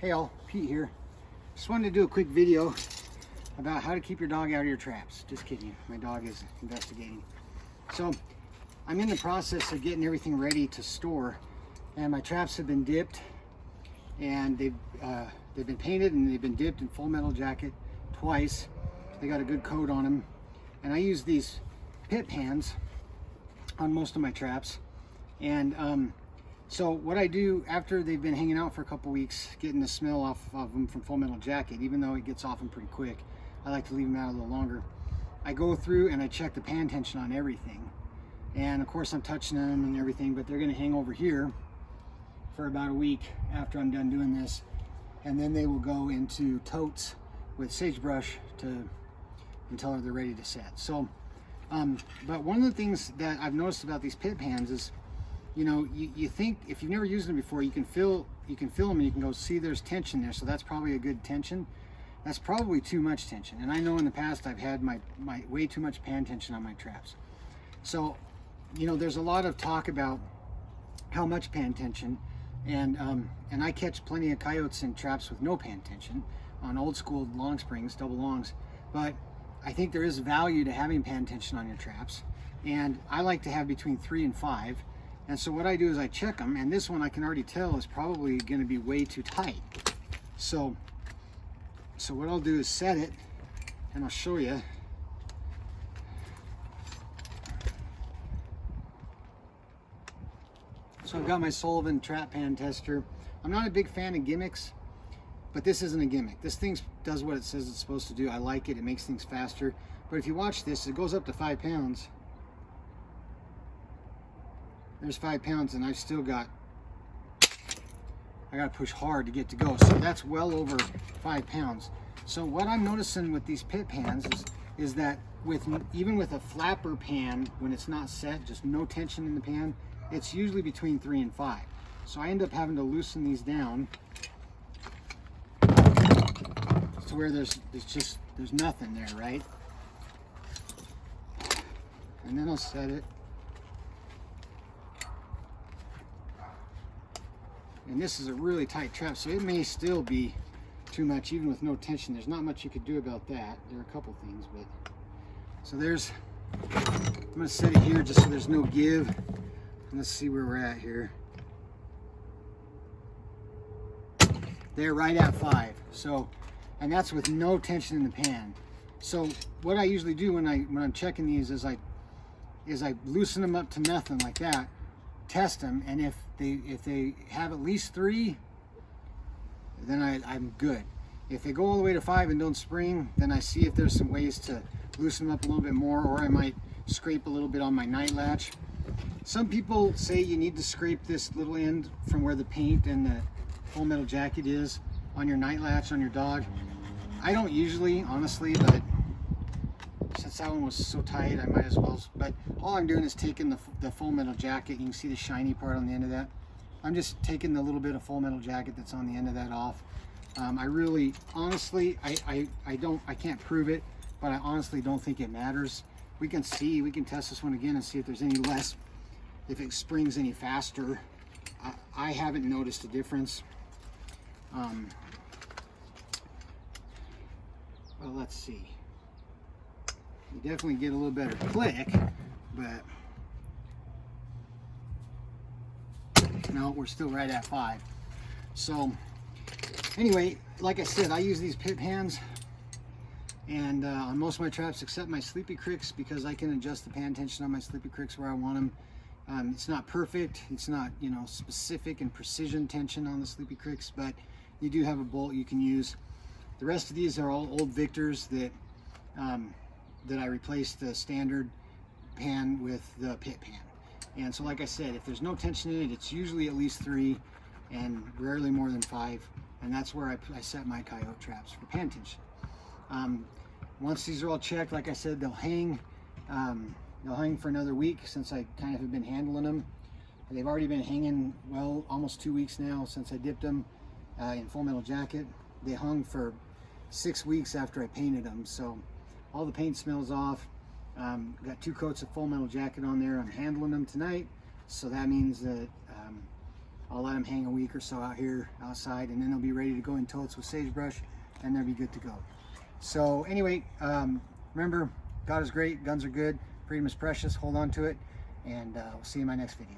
Hey all, Pete here. Just wanted to do a quick video about how to keep your dog out of your traps. Just kidding, my dog is investigating. So I'm in the process of getting everything ready to store, and my traps have been dipped, and they've been painted and they've been dipped in full metal jacket twice. They got a good coat on them, and I use these pit pans on most of my traps. And so what I do after they've been hanging out for a couple weeks, getting the smell off of them from full metal jacket, even though it gets off them pretty quick, I like to leave them out a little longer. I go through and I check the pan tension on everything. And of course I'm touching them and everything, but they're gonna hang over here for about a week after I'm done doing this. And then they will go into totes with sagebrush until they're ready to set. So, but one of the things that I've noticed about these pit pans is, you know, you think if you've never used them before, you can feel them and you can go see there's tension there. So that's probably a good tension. That's probably too much tension. And I know in the past I've had my way too much pan tension on my traps. So, you know, there's a lot of talk about how much pan tension, and I catch plenty of coyotes in traps with no pan tension on old school long springs, double longs. But I think there is value to having pan tension on your traps. And I like to have between 3 and 5. And so what I do is I check them, and this one I can already tell is probably going to be way too tight. So what I'll do is set it, and I'll show you. So I've got my Sullivan trap pan tester. I'm not a big fan of gimmicks, but this isn't a gimmick. This thing does what it says it's supposed to do. I like it. It makes things faster. But if you watch this, it goes up to 5 pounds. There's 5 pounds, and I've still got, I got to push hard to get to go. So that's well over 5 pounds. So what I'm noticing with these pit pans is that even with a flapper pan, when it's not set, just no tension in the pan, it's usually between 3 and 5. So I end up having to loosen these down to where there's nothing there, right? And then I'll set it. And this is a really tight trap, so it may still be too much, even with no tension. There's not much you could do about that. There are a couple things, but so there's. I'm going to set it here just so there's no give. And let's see where we're at here. They're right at 5. So, and that's with no tension in the pan. So what I usually do when I'm checking these is I loosen them up to nothing like that. Test them, and if they have at least 3, then I'm good. If they go all the way to 5 and don't spring, then I see if there's some ways to loosen them up a little bit more, or I might scrape a little bit on my night latch. Some people say you need to scrape this little end from where the paint and the full metal jacket is on your night latch on your dog. I don't usually, honestly, but since that one was so tight, I might as well. But all I'm doing is taking the full metal jacket. You can see the shiny part on the end of that. I'm just taking the little bit of full metal jacket that's on the end of that off. I really, honestly, I can't prove it, but I honestly don't think it matters. We can test this one again and see if there's any less, if it springs any faster. I haven't noticed a difference. Well, let's see. You definitely get a little better click, but no, we're still right at 5. So anyway, like I said, I use these pit pans and on most of my traps except my Sleepy Cricks, because I can adjust the pan tension on my Sleepy Cricks where I want them. It's not perfect, it's not, you know, specific and precision tension on the Sleepy Cricks, but you do have a bolt you can use. The rest of these are all old Victors that I replaced the standard pan with the pit pan. And so like I said, if there's no tension in it, it's usually at least 3 and rarely more than 5. And that's where I set my coyote traps for pan tension. Once these are all checked, like I said, they'll hang for another week, since I kind of have been handling them. They've already been hanging, well, almost 2 weeks now since I dipped them in full metal jacket. They hung for 6 weeks after I painted them. So all the paint smells off. Got 2 coats of full metal jacket on there. I'm handling them tonight, so that means that I'll let them hang a week or so out here outside, and then they'll be ready to go in totes with sagebrush, and they'll be good to go. So anyway, remember, God is great, guns are good, freedom is precious, hold on to it, and we'll see you in my next video.